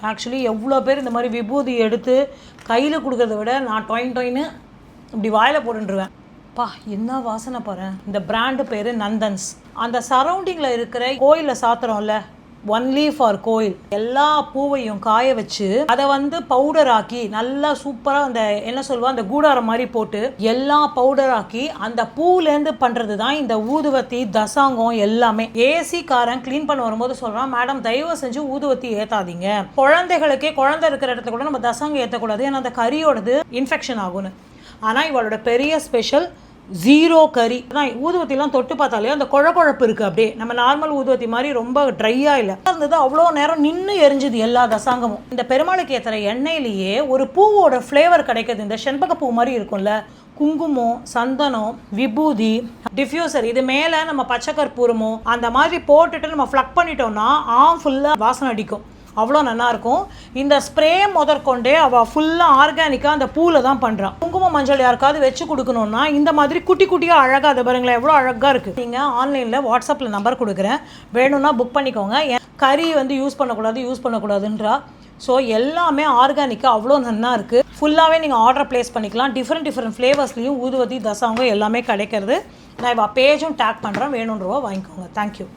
Actually எவ்வளோ பேர் இந்த மாதிரி விபூதி எடுத்து கையில் கொடுக்கறத விட நான் டொயின்னு இப்படி வாயில் போட்டுருவேன். பா என்ன வாசனை பாரு. இந்த பிராண்டு பேர் நந்தன்ஸ். அந்த சரௌண்டிங்கில் இருக்கிற கோயிலில் சாத்துறோம்ல, ஒன்லி ஃபார் கோயில், எல்லா பூவையும் காய வச்சு அதை பவுடர் ஆக்கி நல்லா சூப்பராக அந்த என்ன சொல்லுவா அந்த கூடாரம் மாதிரி போட்டு எல்லாம் பவுடர் ஆக்கி அந்த பூலேருந்து பண்ணுறது தான் இந்த ஊதுவத்தி தசாங்கம் எல்லாமே. ஏசி காரன் க்ளீன் பண்ண வரும்போது சொல்கிறான், மேடம் தயவு செஞ்சு ஊதுவத்தி ஏற்றாதீங்க, குழந்தைகளுக்கே குழந்தை இருக்கிற இடத்துல கூட நம்ம தசாங்கம் ஏற்றக்கூடாது, ஏன்னா அந்த கறியோடது இன்ஃபெக்ஷன் ஆகும்னு. ஆனால் இவளோட பெரிய ஸ்பெஷல் ஜீரோ கறி தான். ஊதுவத்திலாம் தொட்டு பார்த்தாலே அந்த குழப்பழப்பு இருக்குது, அப்படியே நம்ம நார்மல் ஊதுவத்தி மாதிரி ரொம்ப ட்ரையாக இல்லை இருந்தது. அவ்வளோ நேரம் நின்று எரிஞ்சுது எல்லா தசாங்கமும். இந்த பெருமாளுக்கு ஏற்றுற எண்ணெயிலேயே ஒரு பூவோட ஃப்ளேவர் கிடைக்கிது. இந்த செண்பக பூ மாதிரி இருக்கும்ல, குங்குமம், சந்தனம், விபூதி, டிஃப்யூசர், இது மேலே நம்ம பச்சை கற்பூரமோ அந்த மாதிரி போட்டுட்டு நம்ம ஃப்ளக் பண்ணிட்டோம்னா ஃபுல்லாக வாசனை அடிக்கும். அவ்வளோ நல்லாயிருக்கும். இந்த ஸ்ப்ரே முதற்கொண்டே அவள் ஃபுல்லாக ஆர்கானிக்காக அந்த பூவில் தான் பண்ணுறான். குங்குமம் மஞ்சள் யாருக்காவது வச்சு கொடுக்கணுன்னா இந்த மாதிரி குட்டி குட்டியாக அழகாக, அதை பாருங்களேன் எவ்வளோ அழகாக இருக்குது. நீங்கள் ஆன்லைனில் வாட்ஸ்அப்பில் நம்பர் கொடுக்குறேன், வேணும்னா புக் பண்ணிக்கோங்க. கறி யூஸ் பண்ணக்கூடாதுன்றா. ஸோ எல்லாமே ஆர்கானிக்காக அவ்வளோ நல்லா இருக்குது. ஃபுல்லாகவே நீங்கள் ஆர்டர் ப்ளேஸ் பண்ணிக்கலாம். டிஃப்ரெண்ட் ஃப்ளேவர்ஸ்லேயும் ஊதுவத்தி தசாங்கம் எல்லாமே கிடைக்கிறது. நான் பேஜும் டேக் பண்ணுறேன், வேணுன்றவா வாங்கிக்கோங்க. தேங்க்யூ.